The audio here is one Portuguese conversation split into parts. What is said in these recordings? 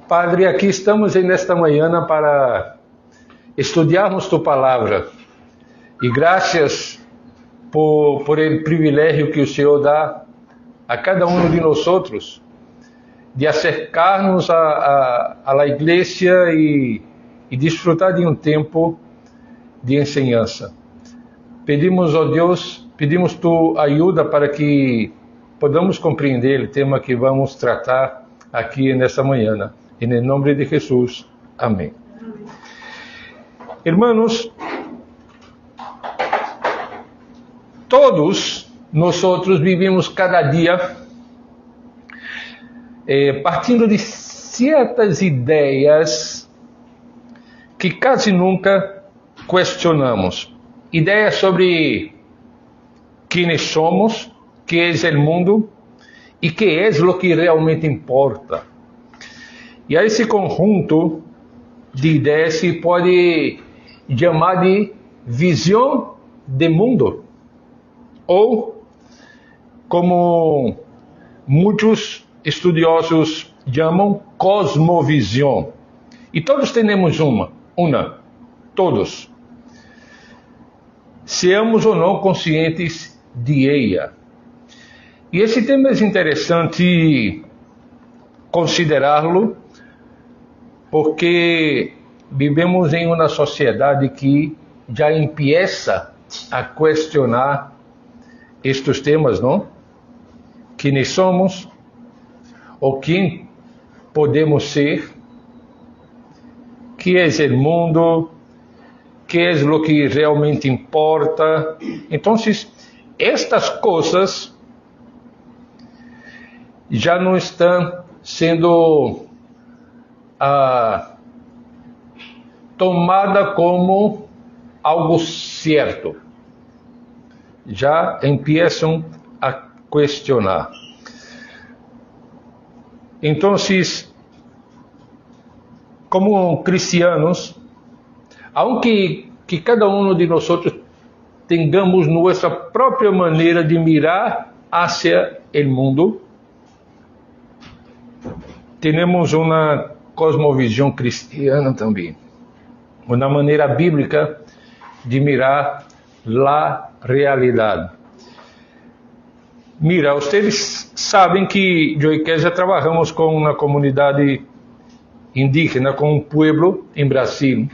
Padre, aqui estamos nesta manhã para estudarmos tu palavra. E graças por o privilégio que o Senhor dá a cada um de nós outros de acercar-nos à igreja e desfrutar de um tempo de ensinança. Pedimos, ó Deus, pedimos tu ajuda para que podamos compreender o tema que vamos tratar aqui nesta manhã. Em nome de Jesus. Amém. Irmãos, todos nós vivemos cada dia partindo de certas ideias que quase nunca questionamos. Ideias sobre quem somos, que é o mundo e que é o que realmente importa. E a esse conjunto de ideias se pode chamar de visão de mundo, ou como muitos estudiosos chamam, cosmovisão. E todos temos uma, todos. Seamos ou não conscientes de ela. E esse tema é interessante considerá-lo, porque vivemos em uma sociedade que já empieza a questionar estes temas, não? Quem somos, ou quem podemos ser, que é o mundo, que é o que realmente importa. Então, estas coisas já não estão sendo tomada como algo certo. Já empiezam a questionar. Então, como cristianos, aunque cada um de nós tenhamos nossa própria maneira de mirar hacia o mundo, temos uma cosmovisão cristiana também, uma maneira bíblica de mirar a realidade. Mira, vocês sabem que eu e Kézia trabalhamos com uma comunidade indígena, com um pueblo em Brasil,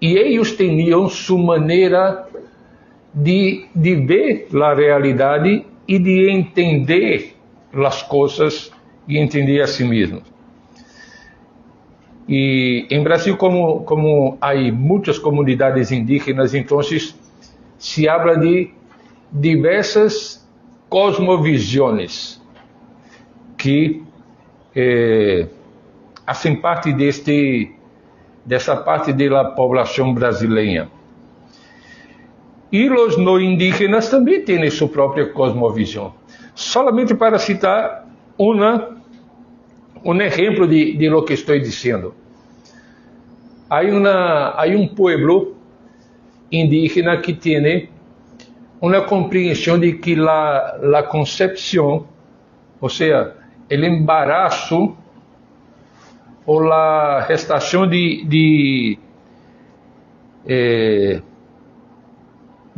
e eles tinham sua maneira de ver a realidade e de entender as coisas e entender a si mesmos. E em Brasil, como há muitas comunidades indígenas, então se habla de diversas cosmovisões que fazem parte dessa parte da população brasileira. E os não indígenas também têm sua própria cosmovisão. Solamente para citar um exemplo de lo que estou dizendo. Há um pueblo indígena que tem uma compreensão de que a concepção, ou seja, o embaraço ou a gestação de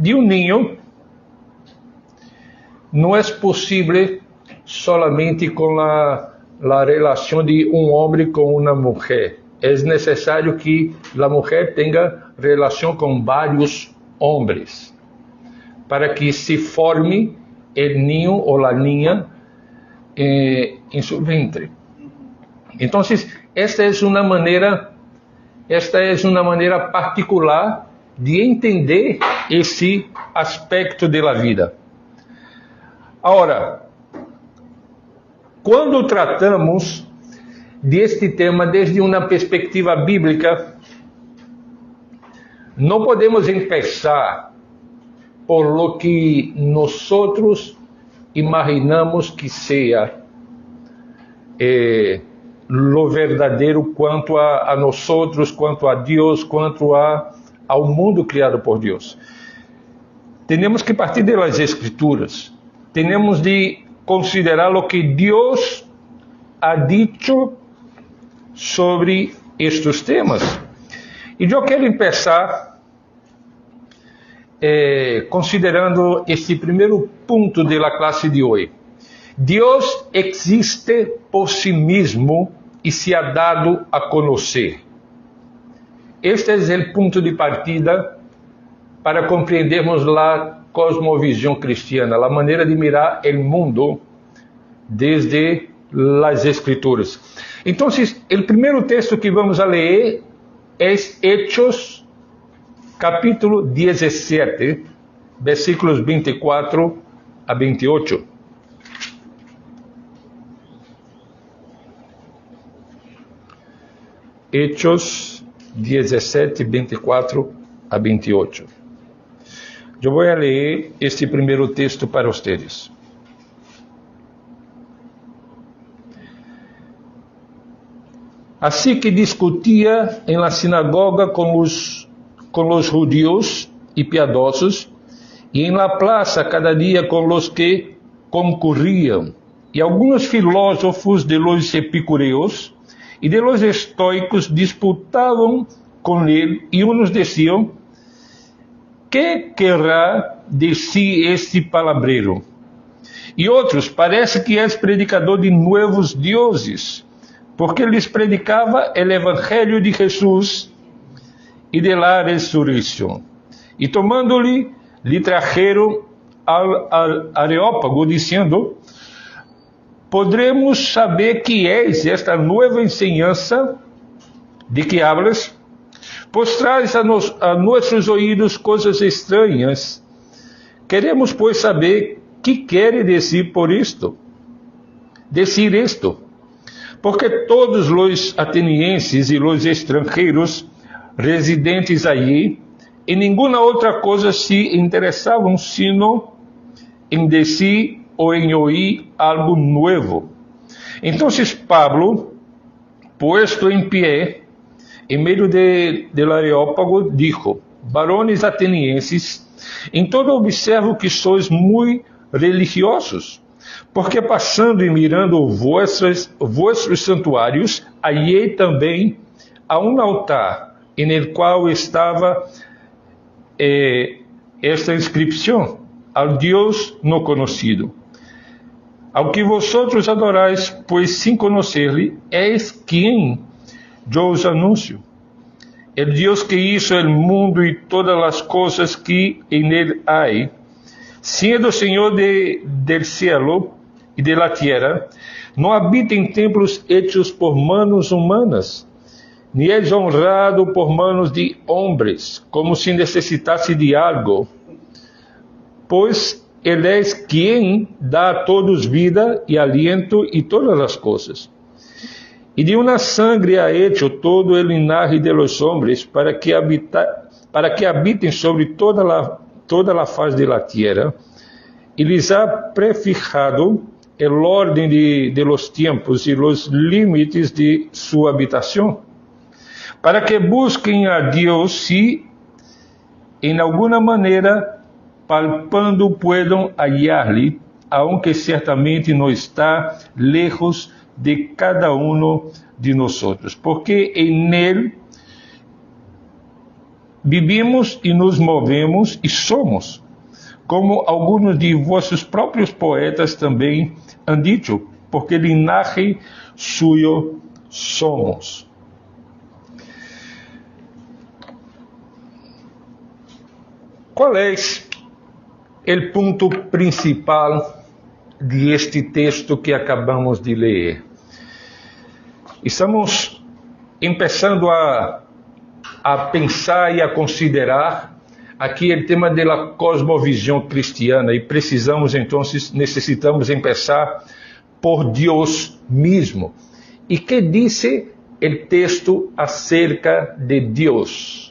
um ninho não é possível solamente com a relação de um homem com uma mulher. É necessário que a mulher tenha relação com vários homens para que se forme o ninho ou a ninha em seu ventre. Então, esta é uma maneira particular de entender esse aspecto da vida. Agora, quando tratamos deste tema desde uma perspectiva bíblica, não podemos começar por lo que nós imaginamos que seja lo verdadeiro quanto a nós, quanto a Deus, quanto ao mundo criado por Deus. Temos que partir das Escrituras. Temos de considerar o que Deus ha dicho sobre estes temas. E eu quero começar considerando este primeiro ponto da classe de hoje. Deus existe por si mesmo e se ha dado a conhecer. Este é o ponto de partida para compreendermos a cosmovisão cristiana, a maneira de mirar o mundo desde as Escrituras. Então, o primeiro texto que vamos a ler é Hechos, capítulo 17, versículos 24 a 28. Hechos 17, 24 a 28. Eu vou ler este primeiro texto para vocês. Assim que discutia em la sinagoga com os judíos e piedosos, e em la plaza cada dia com os que concorriam, e alguns filósofos de los epicureos e de los estoicos disputavam com ele, e uns diziam: que querrá de si este palabreiro? E outros: parece que és predicador de novos deuses, porque lhes predicava o evangelho de Jesus e de la ressurreição. E tomando-lhe, lhe trajeron ao Areópago, dizendo: podremos saber que és esta nova enseñança de que hablas? Pois traz a nossos ouvidos coisas estranhas. Queremos, pois, saber que quer dizer por isto. Decir isto. Porque todos os atenienses e os estrangeiros residentes allí, em nenhuma outra coisa se interessavam, sino em dizer ou em ouvir algo novo. Então, Pablo, posto em pé, em meio del Areópago, dijo: varones atenienses, em todo observo que sois muito religiosos, porque passando e mirando vossos santuários, hallei também a um altar, em el qual estava esta inscrição: ao Deus no conhecido. Ao que vosotros adorais, pois sem conhecer-lhe, és quem eu os anuncio. El Deus que hizo el mundo e todas as coisas que en él hay, sendo Senhor del cielo e de la tierra, não habita em templos hechos por manos humanas, ni es honrado por manos de hombres, como se necessitasse de algo, pois Ele é quem dá a todos vida e aliento e todas as coisas. E de uma sangre ha hecho todo o linaje de los hombres, para que habitem sobre toda a faz de la tierra, e lhes ha prefijado el orden de los tiempos e los límites de sua habitação, para que busquem a Deus si em alguma maneira palpando puedan hallar-lhe, aunque certamente não está lejos de cada uno de nosotros, porque en él vivimos e nos movemos e somos, como alguns de vossos próprios poetas também han dicho, porque linaje suyo somos. Qual é o ponto principal de este texto que acabamos de ler? Estamos começando a pensar e a considerar aqui o tema da cosmovisão cristiana e necessitamos começar por Deus mesmo. E que diz o texto acerca de Deus?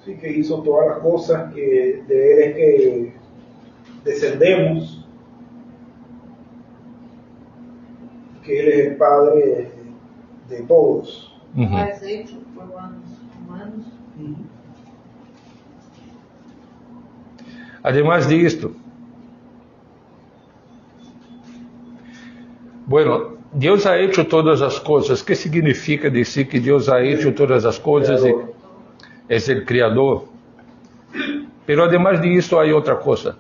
Sí, que hizo todas las cosas, que de Él es que descendemos, que Él es el Padre de todos. Mas hecho por manos humanos. Además de isto, bueno, Deus ha hecho todas as coisas. O que significa dizer que Deus ha hecho todas as coisas e é o Criador? Pero además de isso, há outra coisa.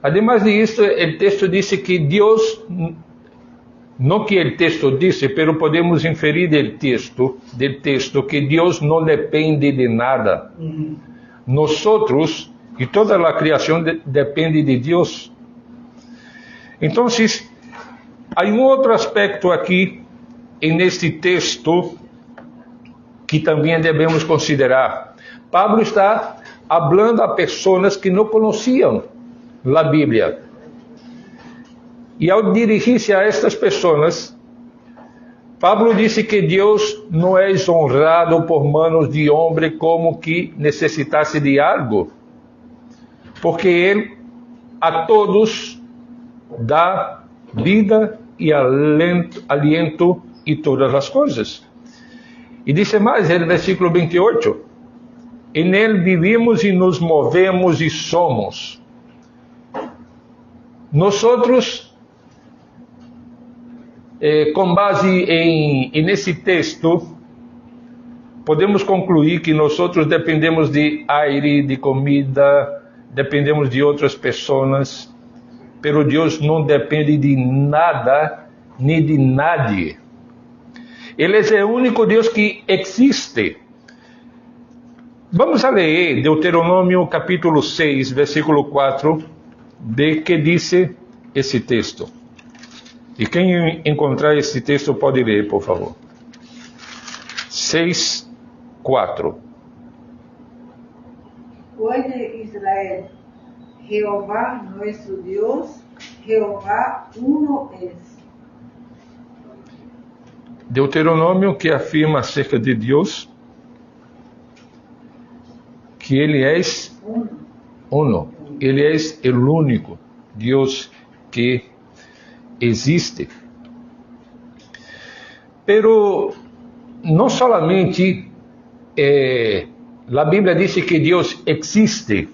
Además de isso, o texto disse que Deus, não que o texto disse, pero podemos inferir del texto que Deus não depende de nada. Nosotros e toda a criação depende de Deus. Então, há outro aspecto aqui, neste texto, que também devemos considerar. Pablo está falando a pessoas que não conheciam a Bíblia. E ao dirigir-se a estas pessoas, Pablo disse que Deus não é honrado por manos de homem como que necessitasse de algo, porque Ele a todos dá vida e aliento e todas as coisas. E disse mais, no versículo 28, em Ele vivimos e nos movemos e somos. Nosotros, com base nesse texto, podemos concluir que nós dependemos de aire, de comida, dependemos de outras pessoas, pero Deus não depende de nada, nem de nadie. Ele é o único Deus que existe. Vamos a ler Deuteronômio capítulo 6, versículo 4, de que disse esse texto. E quem encontrar esse texto pode ler, por favor. 6, 4. Oye Israel, Jehová nuestro Dios, Jehová uno es. Deuteronômio que afirma acerca de Deus que Ele é uno. Ele é o único Deus que existe. Pero não solamente a Bíblia diz que Deus existe.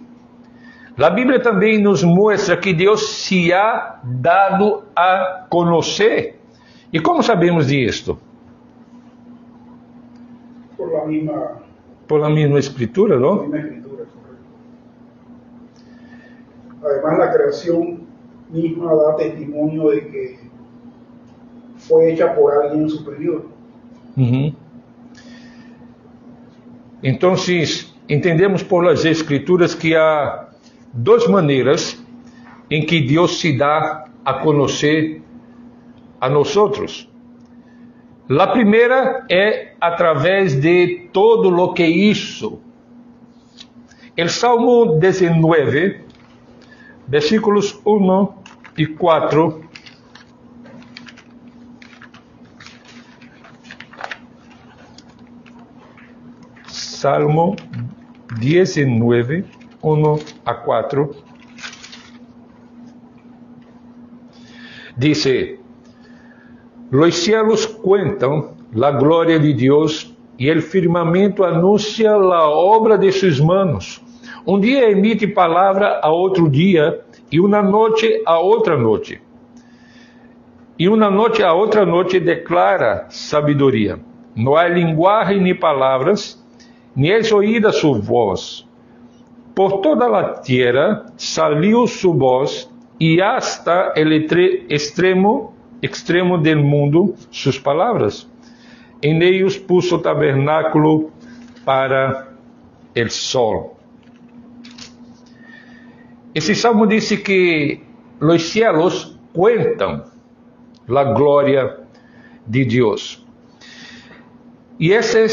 A Bíblia também nos mostra que Deus se ha dado a conhecer. E como sabemos disto? Por la misma escritura, não? Además, la creación misma da testimonio de que fue hecha por alguien superior. Então, entendemos por las escrituras que há duas maneiras em que Deus se dá a conhecer a nós. A primeira é através de todo lo que hizo. El Salmo 19, versículos 1 e 4, Salmo 19, 1 a 4, dice: Los cielos cuentan la gloria de Dios y el firmamento anuncia la obra de sus manos. Um dia emite palavra a outro dia, e uma noite a outra noite. E uma noite a outra noite declara sabedoria. Não há linguagem nem palavras, nem é oída sua voz. Por toda a terra saliu sua voz, e hasta el extremo del mundo suas palavras. En ellos puso tabernáculo para el sol. Esse salmo diz que os cielos cuentam a glória de Deus. E esse é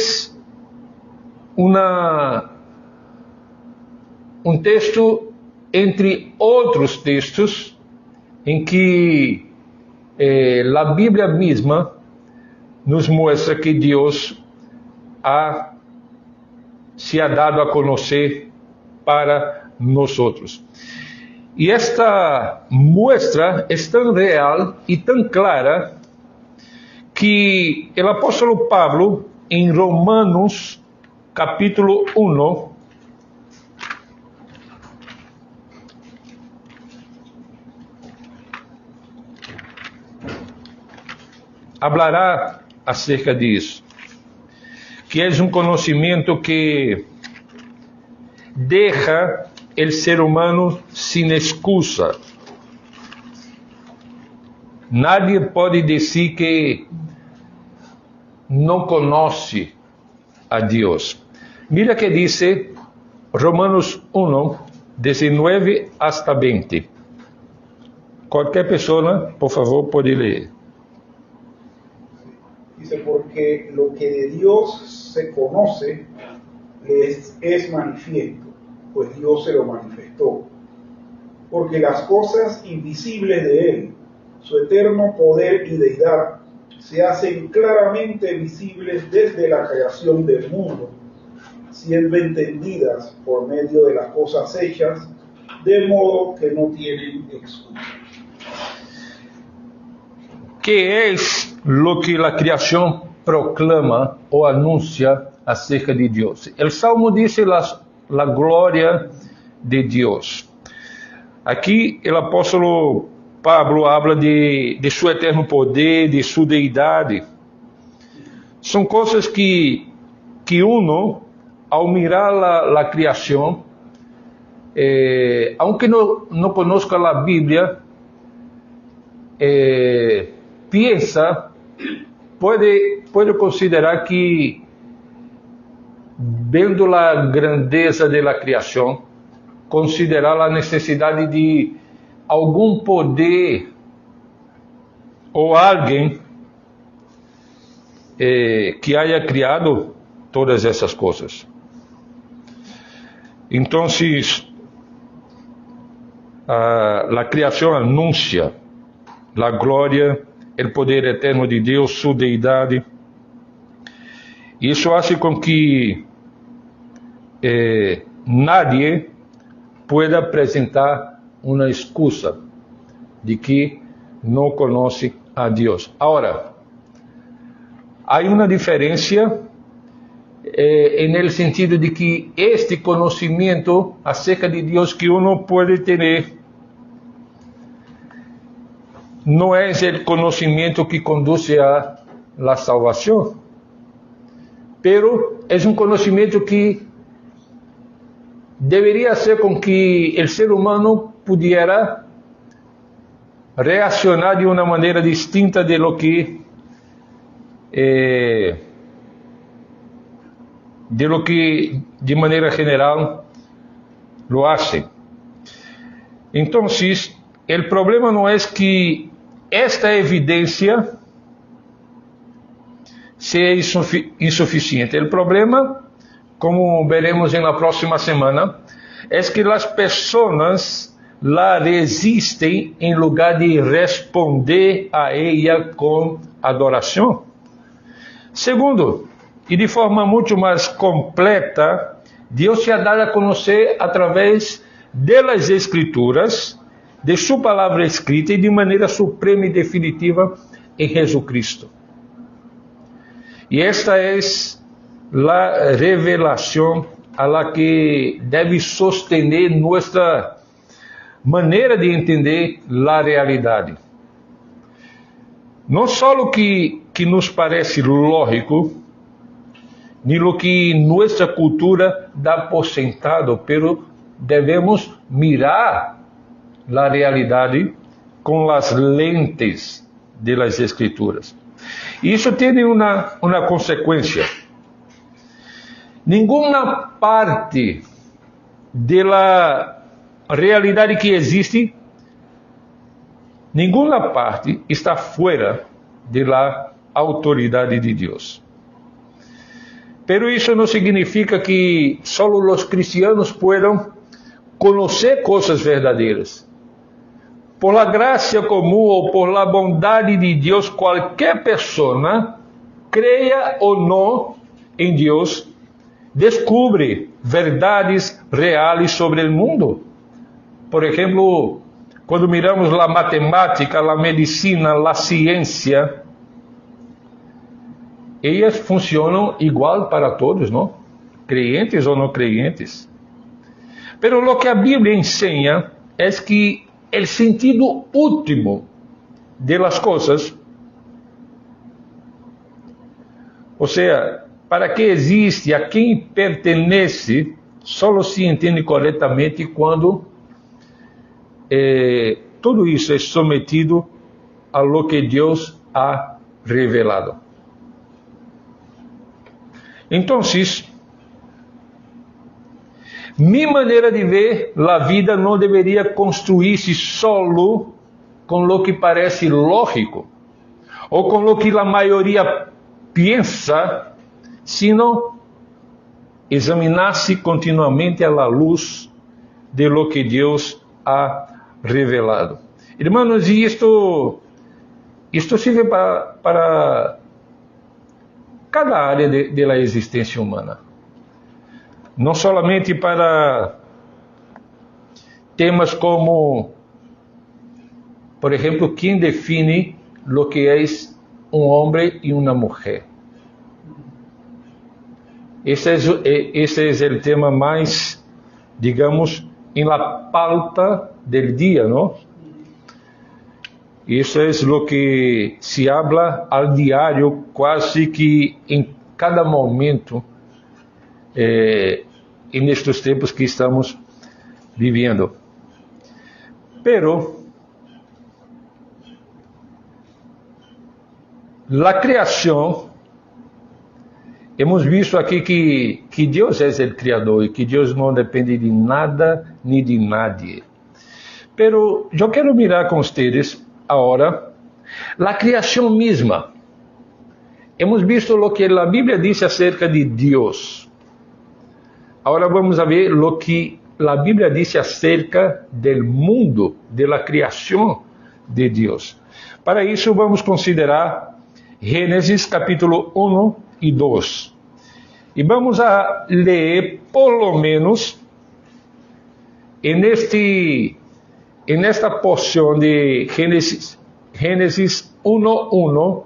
um texto entre outros textos em que a Bíblia mesma nos mostra que Deus se ha dado a conhecer para nós. E esta muestra é tão real e tão clara que o apóstolo Pablo, em Romanos, capítulo 1, hablará acerca disso, que é um conhecimento que deixa o ser humano sem excusa. Nadie pode dizer que não conhece a Deus. Mira que diz Romanos 1, 19 hasta 20. Qualquer pessoa, por favor, pode ler. Dice, porque lo que de Dios se conoce les es manifiesto, pues Dios se lo manifestó. Porque las cosas invisibles de Él, su eterno poder y deidad, se hacen claramente visibles desde la creación del mundo, siendo entendidas por medio de las cosas hechas, de modo que no tienen excusa. Que é lo que a criação proclama ou anuncia acerca de Deus? O Salmo diz a glória de Deus. Aqui o apóstolo Pablo habla de seu eterno poder, de sua deidade. São coisas que uno, ao mirar a criação, aunque não conozca a Bíblia, piensa, pode considerar que, vendo a grandeza da criação, considerar a necessidade de algum poder ou alguém que haya criado todas essas coisas. Então, a criação anuncia a glória, o poder eterno de Deus, sua deidade. Isso faz com que nadie pueda apresentar uma excusa de que não conhece a Deus. Agora, há uma diferença no sentido de que este conhecimento acerca de Deus que uno pode ter não é o conhecimento que conduz a la salvação, pero é um conhecimento que deveria ser com que o ser humano pudiera reaccionar de uma maneira distinta de lo que de maneira general lo hace. Então, o problema não é que esta evidência seja insuficiente. O problema, como veremos na próxima semana, é que as pessoas la resistem em lugar de responder a ela com adoração. Segundo, e de forma muito mais completa, Deus se ha dado a conhecer através das Escrituras, de sua palavra escrita e de maneira suprema e definitiva em Jesus Cristo. E esta é a revelação a la que deve sostener nossa maneira de entender a realidade. Não só o que nos parece lógico, nem o que nossa cultura dá por sentado, pero devemos mirar a realidade com as lentes das Escrituras. Isso tem uma consequência. Nenhuma parte da realidade que existe, nenhuma parte está fora da autoridade de Deus. Pero isso não significa que só os cristianos puedan conhecer coisas verdadeiras. Por la gracia comum ou por la bondade de Deus, qualquer pessoa, creia ou não em Deus, descubre verdades reais sobre o mundo. Por exemplo, quando miramos a matemática, a medicina, a ciência, ellas funcionam igual para todos, ¿no? Creyentes o no creyentes. Pero lo que a Biblia enseña es que el sentido último de las cosas, o sea, para que existe, a quem pertenece, solo se entende corretamente quando tudo isso é sometido a lo que Deus ha revelado. Então, minha maneira de ver a vida não deveria construir-se solo com lo que parece lógico, ou com lo que a maioria pensa, sino examinar-se continuamente à luz de lo que Deus ha revelado. Hermanos, e isto sirve para cada área de la existência humana. Não solamente para temas como, por exemplo, quem define lo que é um homem e uma mulher. Esse é o tema mais, digamos, em la pauta del dia, não? Isso é o que se habla al diário, quase que em cada momento, nestes tempos que estamos vivendo. Pero a criação, hemos visto aqui que Deus é o Criador e que Deus não depende de nada nem de nadie. Pero eu quero mirar com vocês agora a criação mesma. Hemos visto o que a Bíblia diz acerca de Deus. Agora vamos a ver o que a Bíblia diz acerca do mundo, da criação de Deus. Para isso vamos considerar Gênesis capítulo 1 e 2. E vamos a ler pelo menos nesta porção de Gênesis 1:1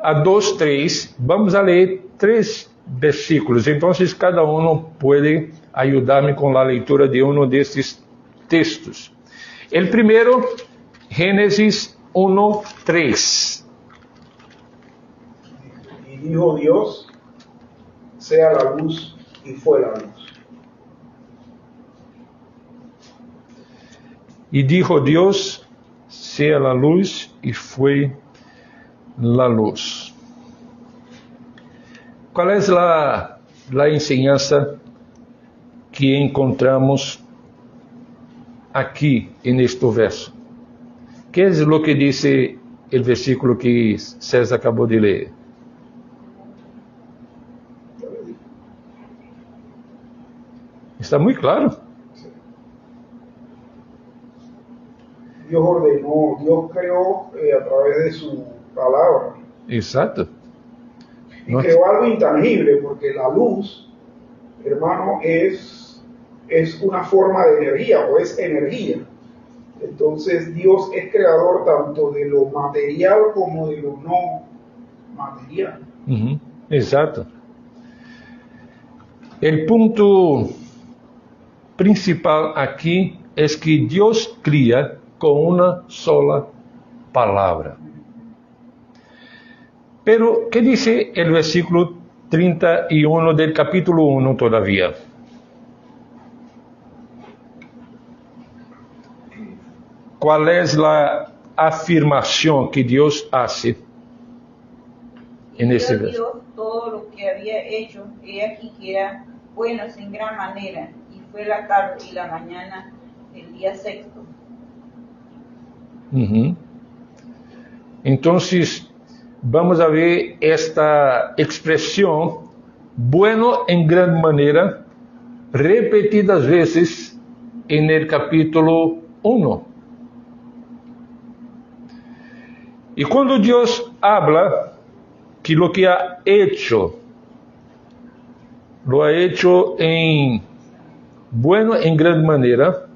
a 2:3, vamos a ler 3 versículos. Então, cada um pode ajudar-me com a leitura de destes textos. O primeiro, Gênesis 1:3. Y dijo Dios, sea la luz, y fue la luz. E dijo Deus, sea la luz, e foi la luz. Qual é a enseñança que encontramos aqui neste verso? Que é o que diz o versículo que César acabou de ler? Está muito claro? Dios ordenó, Dios creó a través de su palabra. Exato. Y creó algo intangible, porque la luz, hermano, es una forma de energía, o es energía. Entonces Dios es creador tanto de lo material como de lo no material. Exato. O ponto principal aqui é que Deus cria com uma sola palavra. Pero, ¿qué dice el versículo 31 del capítulo 1 todavía? ¿Cuál es la afirmación que Dios hace en este verso? Dios todo lo que había hecho, he aquí que era bueno en gran manera, y fue la tarde y la mañana del día sexto. Entonces, vamos a ver esta expresión, bueno en gran manera, repetidas veces en el capítulo 1. Y cuando Dios habla que lo que ha hecho, lo ha hecho en bueno en gran manera,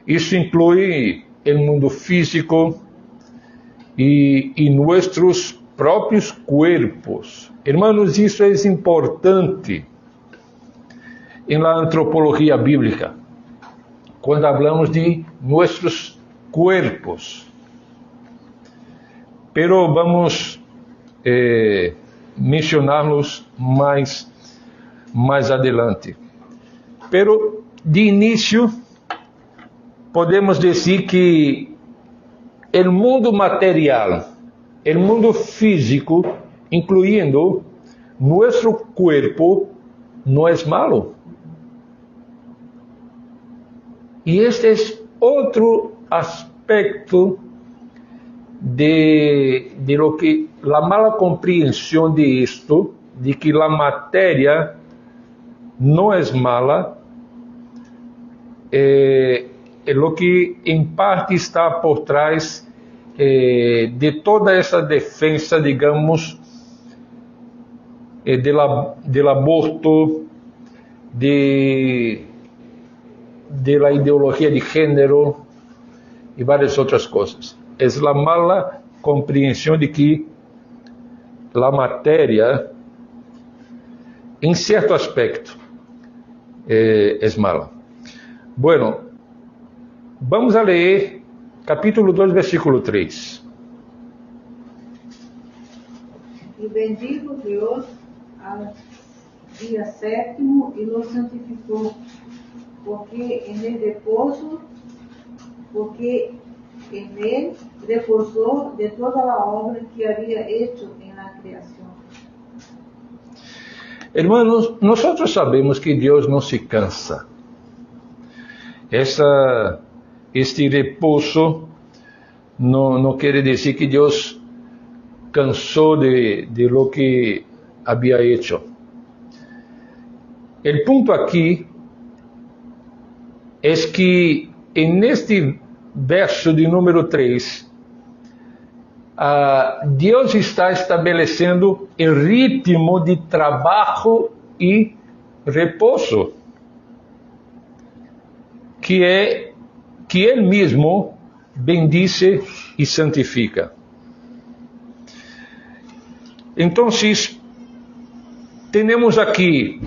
isso inclui el mundo físico y nuestros próprios corpos. Irmãos, isso é importante em la antropologia bíblica, quando falamos de nossos corpos. Pero vamos mencioná-los mais adelante. Pero, de início, podemos dizer que o mundo material, o mundo físico, incluindo nosso corpo, não é malo. E este é outro aspecto de lo que la mala compreensão de esto, de que la matéria não é mala, é lo que em parte está por trás de toda essa defesa, digamos, del aborto, de la ideologia de gênero e várias outras coisas. É a mala compreensão de que a matéria, em certo aspecto, é mala. Bueno, vamos a ler capítulo 2, versículo 3. E bendijo Deus ao dia sétimo e lo santificou, porque en él reposó de toda la obra que había hecho en la creación. Hermanos, nós sabemos que Deus não se cansa. Este repouso não quer dizer que Deus cansou de lo que havia hecho. O ponto aqui é que neste verso de número 3, Deus está estabelecendo o ritmo de trabalho e repouso, que Ele mesmo bendice e santifica. Então, temos aqui,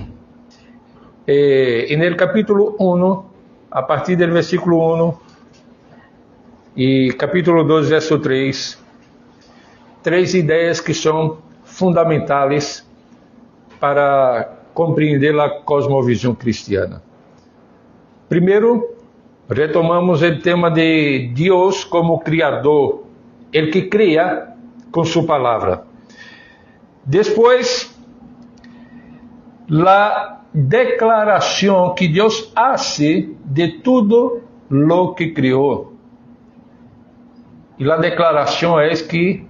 no capítulo 1, a partir do versículo 1, e capítulo 2, verso 3, três ideias que são fundamentais para compreender a cosmovisão cristiana. Primeiro, retomamos o tema de Deus como Criador, Ele que cria com sua palavra. Depois, a declaração que Deus hace de tudo lo que criou. E a declaração é que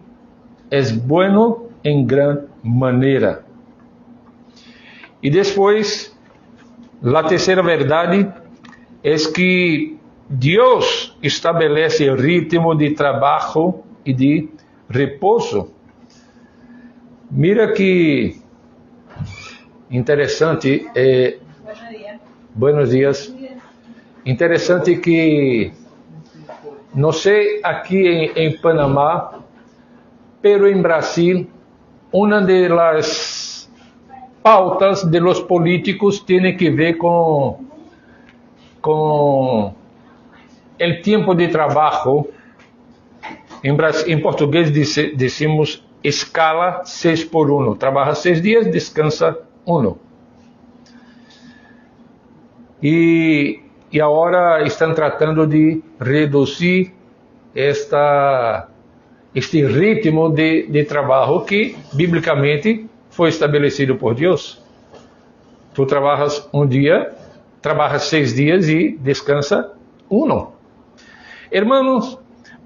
é bueno em gran maneira. E depois, a terceira verdade é que Deus estabelece o ritmo de trabalho e de repouso. Mira que interessante, buenos dias. Interessante que, não sei aqui em Panamá, pero em Brasil, uma das pautas de los políticos tem que ver com o tempo de trabalho. Em português decimos escala 6x1. Trabalha 6 dias, descansa 1. E agora estão tratando de reduzir este ritmo de trabalho que, biblicamente, foi estabelecido por Deus. Tu trabalhas um dia, trabalhas 6 dias e descansa 1. Hermanos,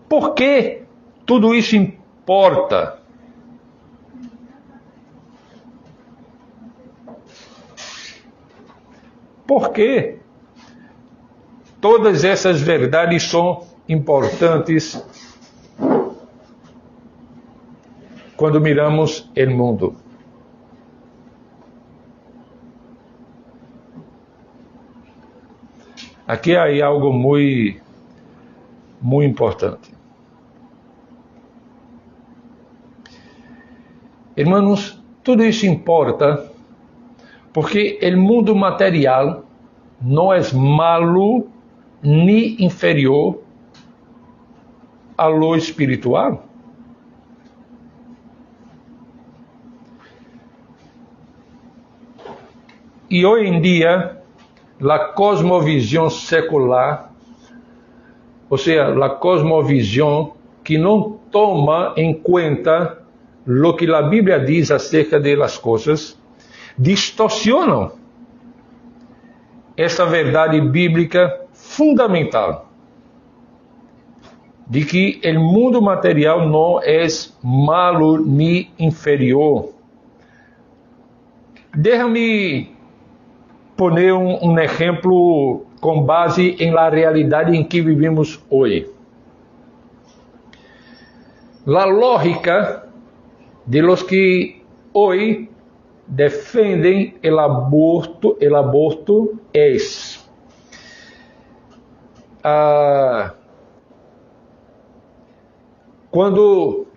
por que tudo isso importa? Por que todas essas verdades são importantes quando miramos o mundo? Aqui há algo muito importante. Hermanos, tudo isso importa porque o mundo material não é malo nem inferior a lo espiritual. E hoje em dia, a cosmovisão secular, ou seja, a cosmovisão que não toma em conta o que a Bíblia diz acerca das coisas, distorcionam essa verdade bíblica fundamental de que o mundo material não é malo nem inferior. Deixa-me poner um exemplo com base em la realidade em que vivimos hoje. La lógica de los que hoje defendem el aborto es quando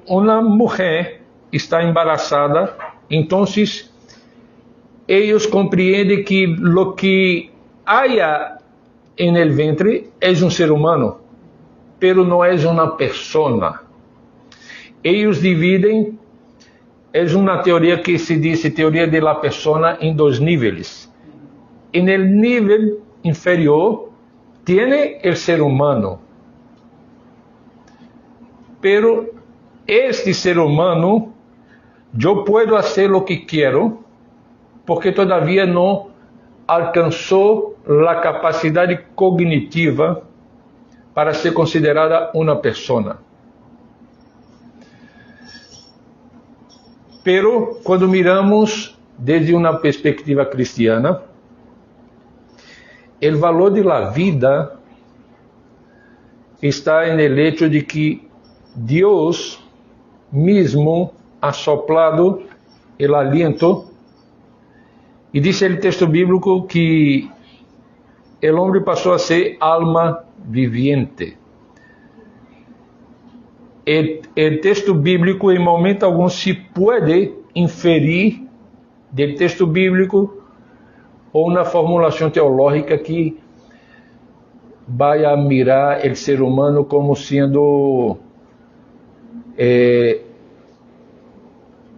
uma mulher está embarazada, então eles compreendem que lo que haya en el ventre é um ser humano, pero não é uma persona. Eles dividem, é uma teoria que se diz teoria de la persona em dois níveis. En el nível inferior tiene el ser humano, pero este ser humano yo puedo hacer lo que quiero porque todavía não alcançou a capacidade cognitiva para ser considerada uma persona. Pero quando miramos desde uma perspectiva cristiana, o valor de la vida está en el hecho de que Deus mismo ha soplado el aliento. E diz o texto bíblico que o homem passou a ser alma viviente. O texto bíblico, em momento algum, se pode inferir do texto bíblico ou uma formulação teológica que vai a mirar o ser humano como sendo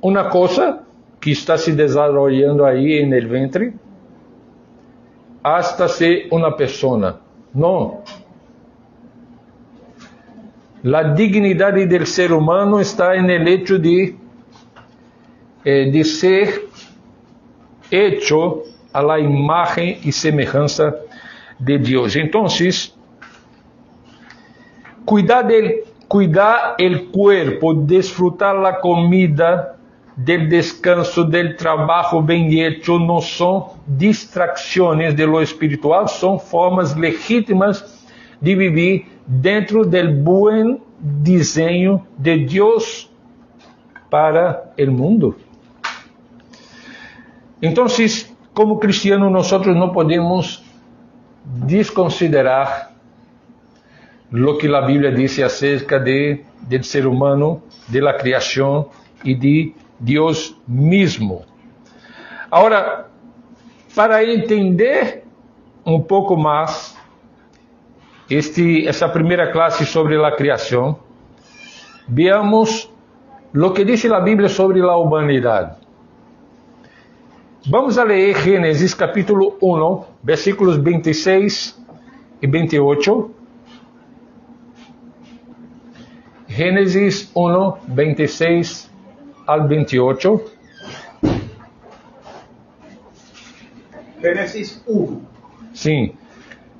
uma coisa que está se desarrollando aí no ventre, hasta ser uma persona. Não. A dignidade do ser humano está no hecho de ser hecho a la imagen y semejanza de Dios. Entonces, cuidar el cuerpo, disfrutar la comida, del descanso, del trabajo bien hecho, no son distracciones de lo espiritual, son formas legítimas de vivir dentro del buen diseño de Dios para el mundo. Entonces, como cristianos, nosotros no podemos desconsiderar lo que la Biblia dice acerca del ser humano, de la creación y de Dios mismo. Ahora, para entender un poco más esa primera clase sobre la creación, veamos lo que dice la Biblia sobre la humanidad. Vamos a leer Génesis capítulo 1, versículos 26 y 28. Génesis 1, 26 al 28. Génesis 1. Sim,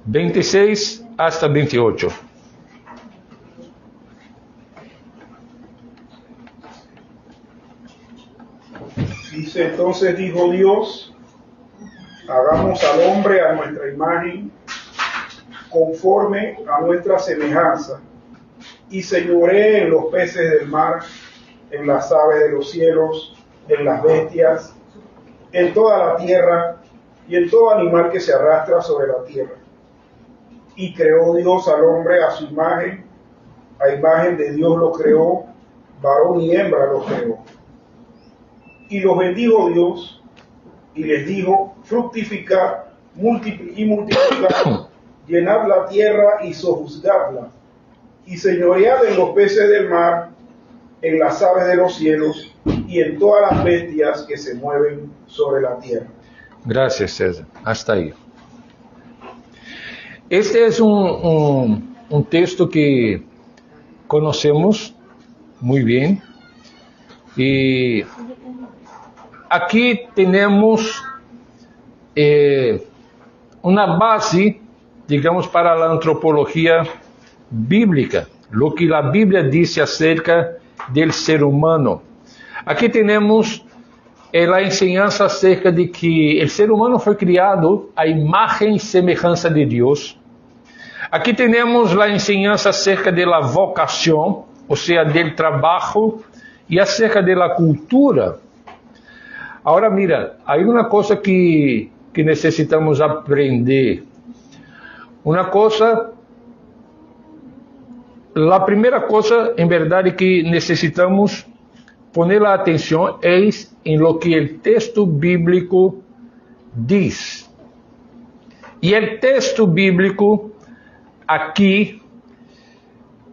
26 hasta 28. Dice, entonces dijo Dios, hagamos al hombre a nuestra imagen, conforme a nuestra semejanza, y señoree en los peces del mar, en las aves de los cielos, en las bestias, en toda la tierra y en todo animal que se arrastra sobre la tierra. Y creó Dios al hombre a su imagen, a imagen de Dios lo creó, varón y hembra lo creó. Y los bendijo Dios y les dijo, fructificad y multiplicad, llenad la tierra y sojuzgadla, y señoread en los peces del mar, en las aves de los cielos y en todas las bestias que se mueven sobre la tierra. Gracias, César. Hasta ahí. Este es un texto que conocemos muy bien. Y aquí tenemos una base, digamos, para la antropología bíblica, lo que la Biblia dice acerca del ser humano. Aquí tenemos la enseñanza acerca de que el ser humano fue criado a imagen y semejanza de Dios. Aquí tenemos la enseñanza acerca de la vocación, o sea, del trabajo, y acerca de la cultura. Ahora mira, hay una cosa que necesitamos aprender. Una cosa, la primera cosa, en verdad, que necesitamos poner la atención es en lo que el texto bíblico dice. Y el texto bíblico aquí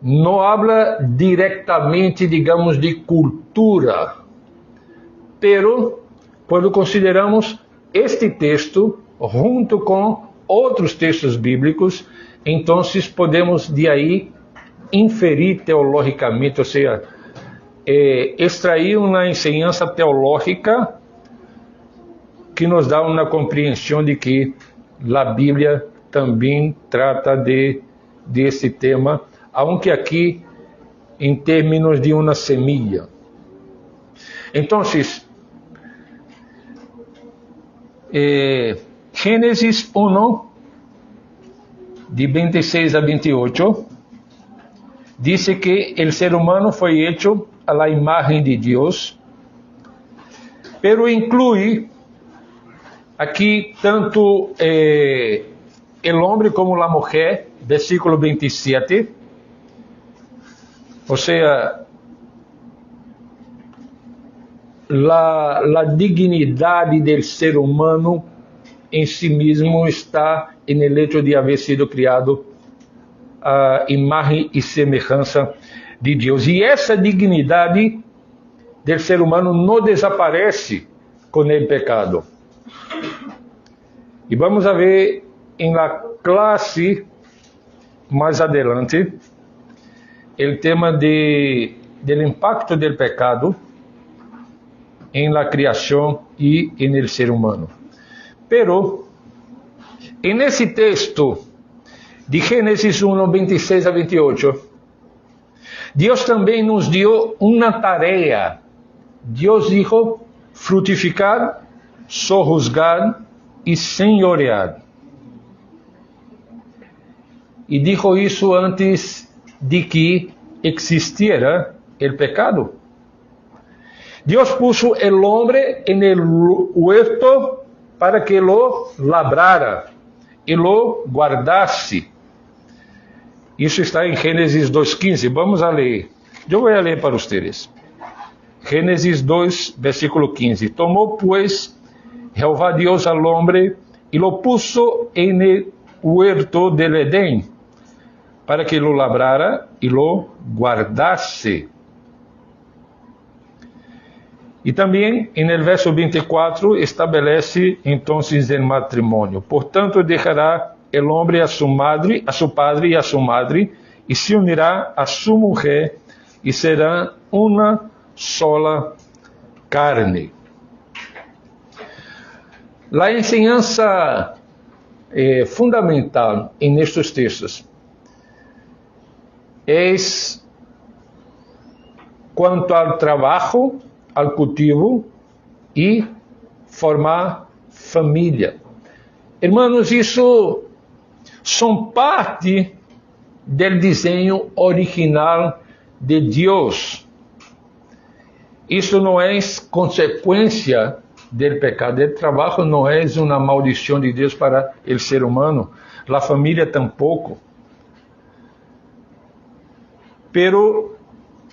no habla directamente, digamos, de cultura, pero quando consideramos este texto junto com outros textos bíblicos, então podemos de aí inferir teologicamente, ou seja, extrair uma enseñança teológica que nos dá uma compreensão de que a Bíblia também trata desse tema, aunque aqui em termos de uma semilla. Então, Gênesis 1, de 26 a 28, diz que o ser humano foi hecho a la imagen de Deus, pero inclui aqui tanto el hombre como la mujer, versículo 27, o sea, la dignidade del ser humano em si mesmo está en el hecho de haber sido criado a imagem e semelhança de Deus. E essa dignidade del ser humano não desaparece com o pecado. E vamos a ver em la classe mais adelante o tema del impacto del pecado em la criação e en el ser humano. Pero en ese texto de Gênesis 1, 26 a 28, Deus também nos deu uma tarefa. Deus dijo, frutificar, sojuzgar e senhorear. E dijo isso antes de que existiera el pecado. Deus puso el hombre en el huerto para que lo labrara e lo guardasse. Isso está em Gênesis 2:15. Vamos a ler. Eu vou ler para vocês. Gênesis 2, versículo 15. Tomou, pues, Jehová Dios al hombre y lo puso en el huerto del Edén, para que lo labrara y lo guardase. E também, en el verso 24, estabelece entonces el matrimonio. Portanto, dejará el hombre a su padre y a su madre, y se unirá a su mujer, y serán una sola carne. La enseñanza fundamental en estos textos es cuanto al trabajo, al cultivo e formar família. Hermanos, isso são parte do desenho original de Deus. Isso não é consequência do pecado. O trabalho não é uma maldição de Deus para o ser humano. A família tampouco. Pero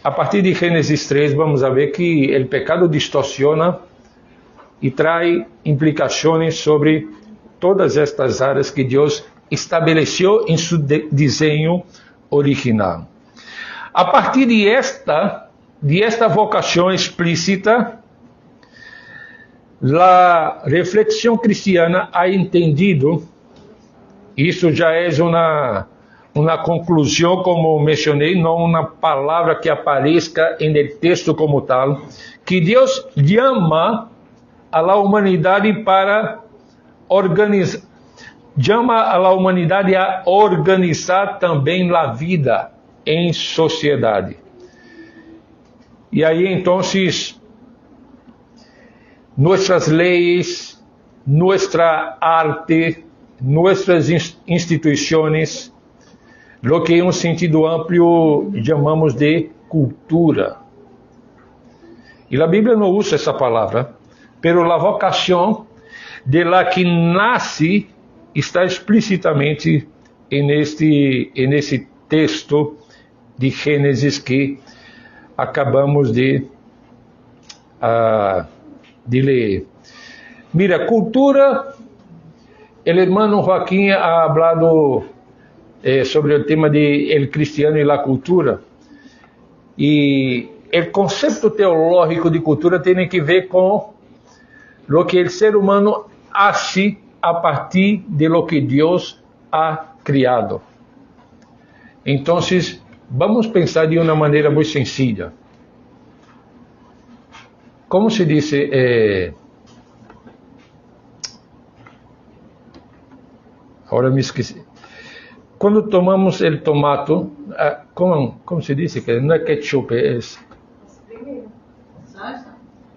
a partir de Gênesis 3, vamos a ver que o pecado distorciona e traz implicações sobre todas estas áreas que Deus estabeleceu em seu desenho original. A partir de esta vocação explícita, a reflexão cristiana ha entendido, isso já é uma conclusão, como mencionei, não uma palavra que apareça no texto como tal, que Deus chama a humanidade para organizar, chama a humanidade a organizar também a vida em sociedade. E aí, então, nossas leis, nossa arte, nossas instituições, lo que em um sentido amplo chamamos de cultura. E a Bíblia não usa essa palavra, pero a vocação de la que nasce está explicitamente nesse texto de Gênesis que acabamos de ler. Mira, cultura, o hermano Joaquim ha hablado sobre o tema de el cristiano e a cultura, e o conceito teológico de cultura tem que ver com lo que o ser humano hace a partir de lo que Deus ha criado. Então, vamos pensar de uma maneira muito sencilla. Como se diz? Agora me esqueci. Quando tomamos o tomate, como se diz? Que não é ketchup, é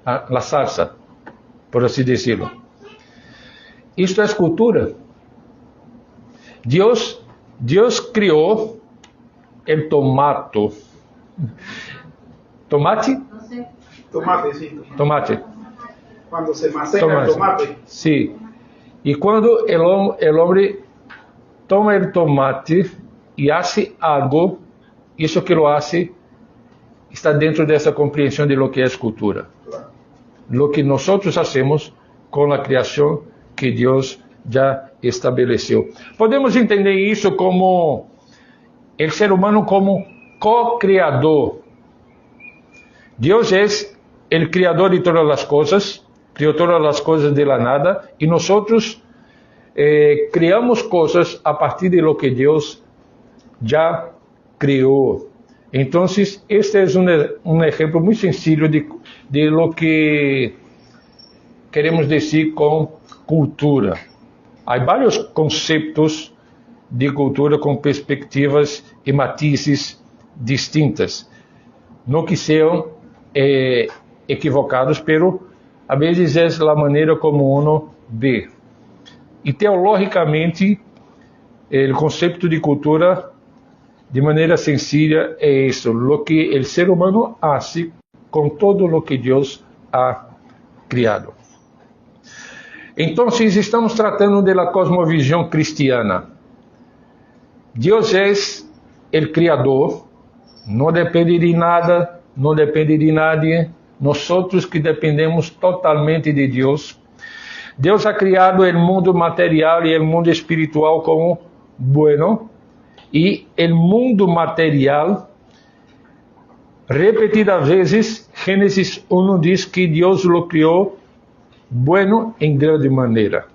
a salsa, por assim dizer. Isto é cultura. Deus criou o tomate. Tomate? Tomate, sí. Tomate. Cuando se macera el tomate. Sí. Y cuando el hombre toma el tomate y hace algo, eso que lo hace está dentro de esa comprensión de lo que es cultura. Claro. Lo que nosotros hacemos con la creación que Dios ya estabeleció. Podemos entender isso como el ser humano como co-creador. Deus é o criador de todas as coisas, criou todas as coisas de la nada, e nós criamos coisas a partir de lo que Deus já criou. Então, este é um exemplo muito sencillo de lo que queremos dizer com cultura. Há vários conceitos de cultura com perspectivas e matizes distintas, não que sejam equivocados, pero a vezes é a maneira como uno vê. E teologicamente, o conceito de cultura, de maneira sencilla, é isso, lo que o ser humano hace com todo lo que Deus ha criado. Então, estamos tratando da cosmovisão cristiana. Deus é o Criador, não depende de nada, não depende de nadie, nós que dependemos totalmente de Deus. Deus ha criado o mundo material e o mundo espiritual como bueno, e o mundo material, repetidas vezes, Gênesis 1 diz que Deus lo criou bueno em grande maneira.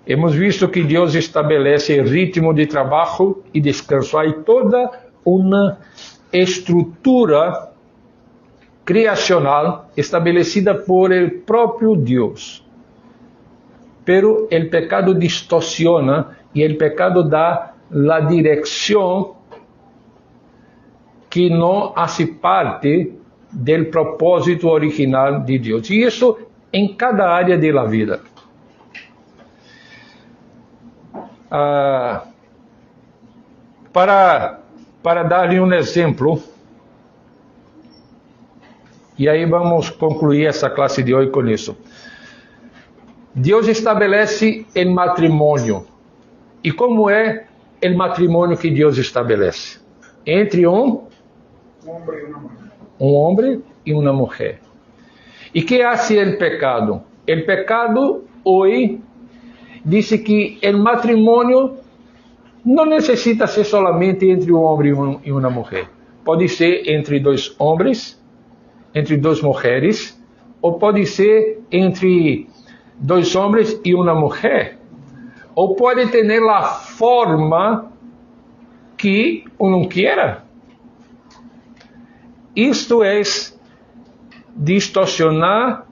Hemos visto que Deus estabelece ritmo de trabalho e descanso. Há toda uma estrutura criacional estabelecida por el próprio Deus. Pero el pecado distorsiona y el pecado da la dirección que no hace parte del propósito original de Deus. E isso em cada área de la vida. Para dar-lhe um exemplo, e aí vamos concluir essa classe de hoje com isso. Deus estabelece o matrimônio. E como é o matrimônio que Deus estabelece? Entre um homem e uma mulher. ¿Y qué hace el pecado? El pecado hoy dice que el matrimonio no necesita ser solamente entre un hombre y una mujer. Puede ser entre dos hombres, entre dos mujeres, o puede ser entre dos hombres y una mujer. O puede tener la forma que uno quiera. Esto es distorsionar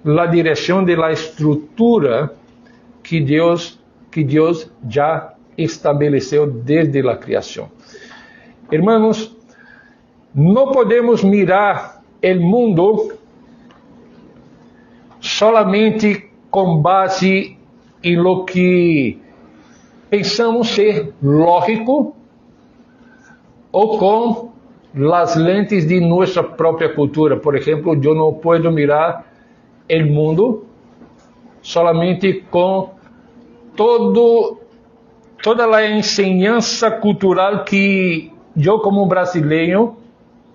la dirección de la estructura que Dios ya estableceu desde a criação. Hermanos, não podemos mirar o mundo solamente com base em lo que pensamos ser lógico ou com as lentes de nossa própria cultura. Por exemplo, eu não posso mirar o mundo solamente com toda a enseñança cultural que eu, como brasileiro,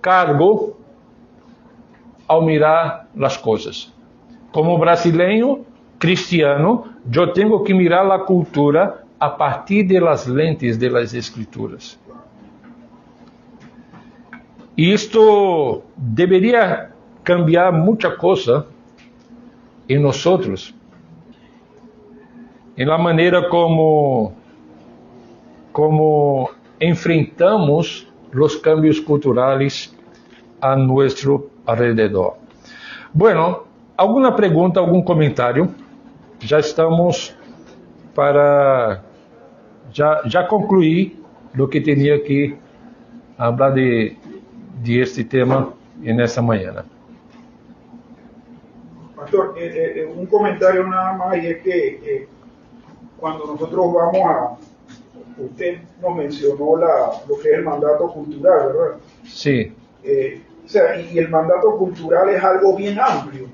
cargo ao mirar as coisas. Como brasileiro cristiano, eu tenho que mirar a cultura a partir das lentes das escrituras. E isto deveria cambiar muita coisa em nós, em la maneira como enfrentamos os cambios culturais a nosso alrededor. Bueno, alguma pergunta, algum comentário? Já estamos para já concluir o que tinha que falar de este tema nessa manhã. Pastor, un comentario nada más, y es que cuando nosotros vamos a... Usted nos mencionó lo que es el mandato cultural, ¿verdad? Sí. O sea, y el mandato cultural es algo bien amplio.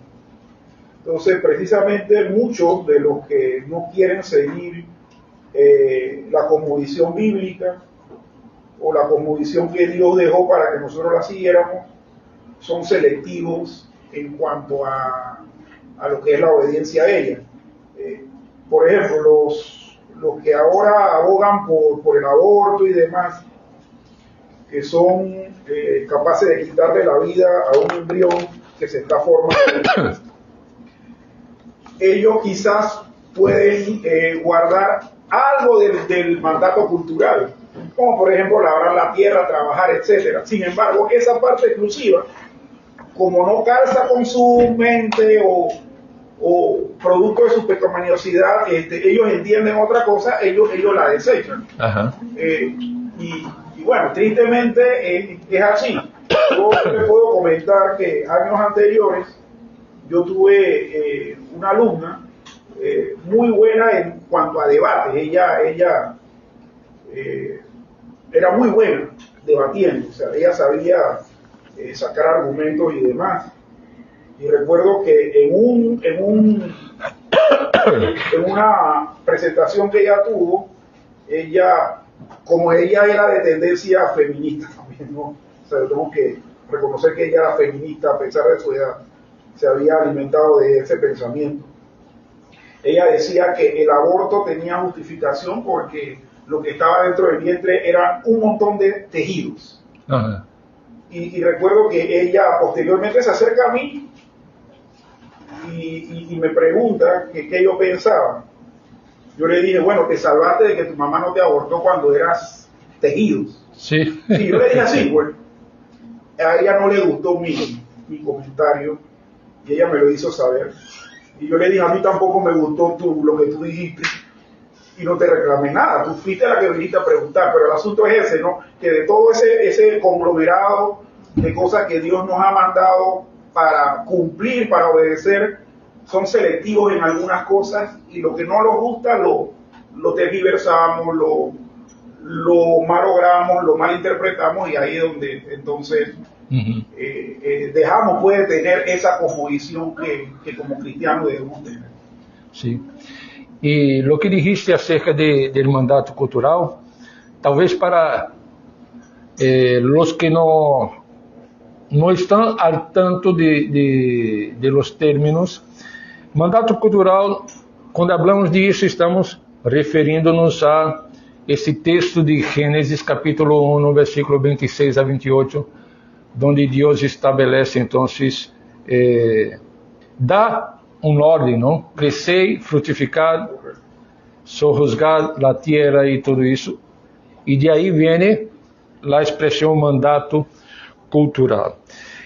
Entonces, precisamente muchos de los que no quieren seguir la cosmovisión bíblica o la cosmovisión que Dios dejó para que nosotros la siguiéramos, son selectivos en cuanto a lo que es la obediencia a ella. Por ejemplo, los que ahora abogan por el aborto y demás, que son capaces de quitarle la vida a un embrión que se está formando, ellos quizás pueden guardar algo del mandato cultural, como por ejemplo labrar la tierra, trabajar, etc. Sin embargo, esa parte exclusiva, como no calza con su mente o producto de su pecaminosidad, ellos entienden otra cosa, ellos la desechan. Ajá. Y bueno, tristemente es así. Yo les puedo comentar que años anteriores yo tuve una alumna muy buena en cuanto a debates. Ella era muy buena debatiendo, o sea, ella sabía sacar argumentos y demás. Y recuerdo que en una presentación que ella tuvo, como ella era de tendencia feminista también, ¿no? O sea, tengo que reconocer que ella era feminista a pesar de su edad, se había alimentado de ese pensamiento. Ella decía que el aborto tenía justificación porque lo que estaba dentro del vientre eran un montón de tejidos. Ajá. Y recuerdo que ella posteriormente se acerca a mí y me pregunta qué yo pensaba. Yo le dije, bueno, te salvaste de que tu mamá no te abortó cuando eras tejidos. Sí. Sí, yo le dije así, pues. A ella no le gustó mi comentario y ella me lo hizo saber. Y yo le dije, a mí tampoco me gustó lo que tú dijiste y no te reclamé nada. Tú fuiste la que viniste a preguntar, pero el asunto es ese, ¿no? Que de todo ese conglomerado de cosas que Dios nos ha mandado para cumplir, para obedecer, son selectivos en algunas cosas y lo que no nos gusta lo tergiversamos, lo malogramos, lo malinterpretamos y ahí es donde entonces dejamos puede tener esa cosmovisión que como cristianos debemos tener. Sí. E lo que dijiste acerca del mandato cultural, talvez para los que no não estão al tanto de los términos. Mandato cultural, quando falamos disso, estamos referindo-nos a esse texto de Gênesis capítulo 1, versículo 26 a 28, onde Deus estabelece, então, dá uma ordem, não? Crescei, frutificar, sojuzgar a terra e tudo isso. E de aí vem a expressão mandato cultural.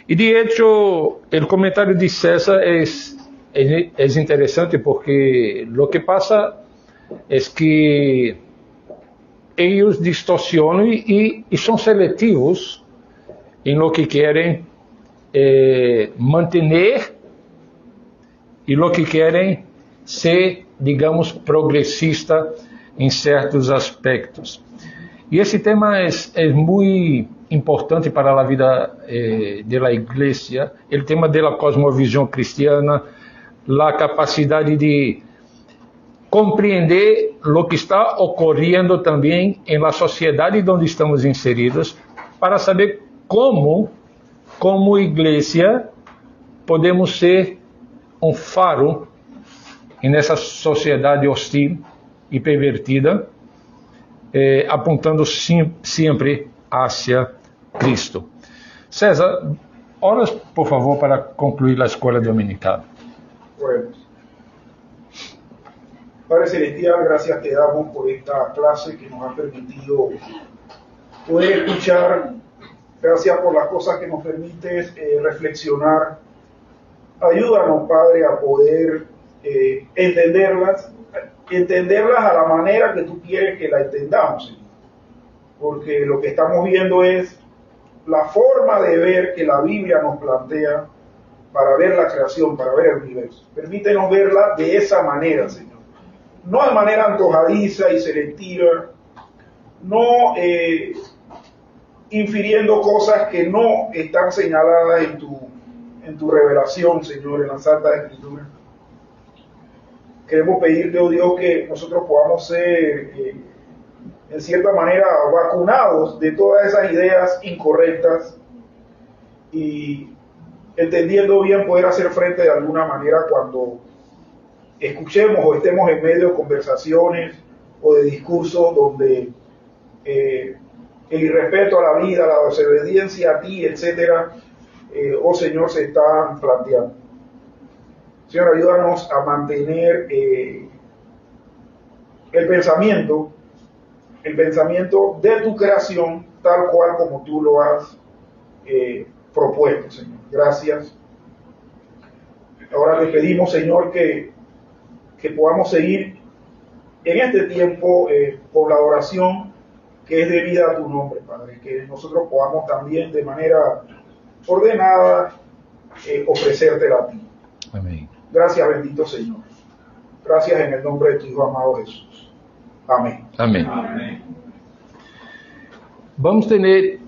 E de hecho, o comentário de César é interessante porque o que passa é que eles distorcionam e são seletivos em lo que querem manter e lo que querem ser, digamos, progressista em certos aspectos. E esse tema é muito importante para a vida da igreja, o tema da cosmovisão cristiana, a capacidade de compreender o que está ocorrendo também na sociedade onde estamos inseridos, para saber como igreja, podemos ser um faro nessa sociedade hostil e pervertida, apontando sempre hacia Cristo. César, oras, por favor, para concluir a escola dominical. Oremos. Padre Celestial, gracias te damos por esta clase que nos ha permitido poder escuchar. Gracias por las cosas que nos permites reflexionar. Ayúdanos, Padre, a poder entenderlas a la manera que tú quieres que la entendamos, Señor. Porque lo que estamos viendo es la forma de ver que la Biblia nos plantea para ver la creación, para ver el universo. Permítenos verla de esa manera, Señor. No de manera antojadiza y selectiva, no infiriendo cosas que no están señaladas en tu revelación, Señor, en la Santa Escritura. Queremos pedirte, oh Dios, que nosotros podamos ser, en cierta manera, vacunados de todas esas ideas incorrectas y entendiendo bien poder hacer frente de alguna manera cuando escuchemos o estemos en medio de conversaciones o de discursos donde el irrespeto a la vida, la desobediencia a ti, etcétera, oh Señor, se están planteando. Señor, ayúdanos a mantener el pensamiento de tu creación tal cual como tú lo has propuesto, Señor. Gracias. Ahora te pedimos, Señor, que podamos seguir en este tiempo con la oración que es debida a tu nombre, Padre. Que nosotros podamos también de manera ordenada ofrecértela a ti. Amén. Gracias, bendito Señor. Gracias en el nombre de tu Hijo amado Jesús. Amén. Amém. Amém. Vamos ter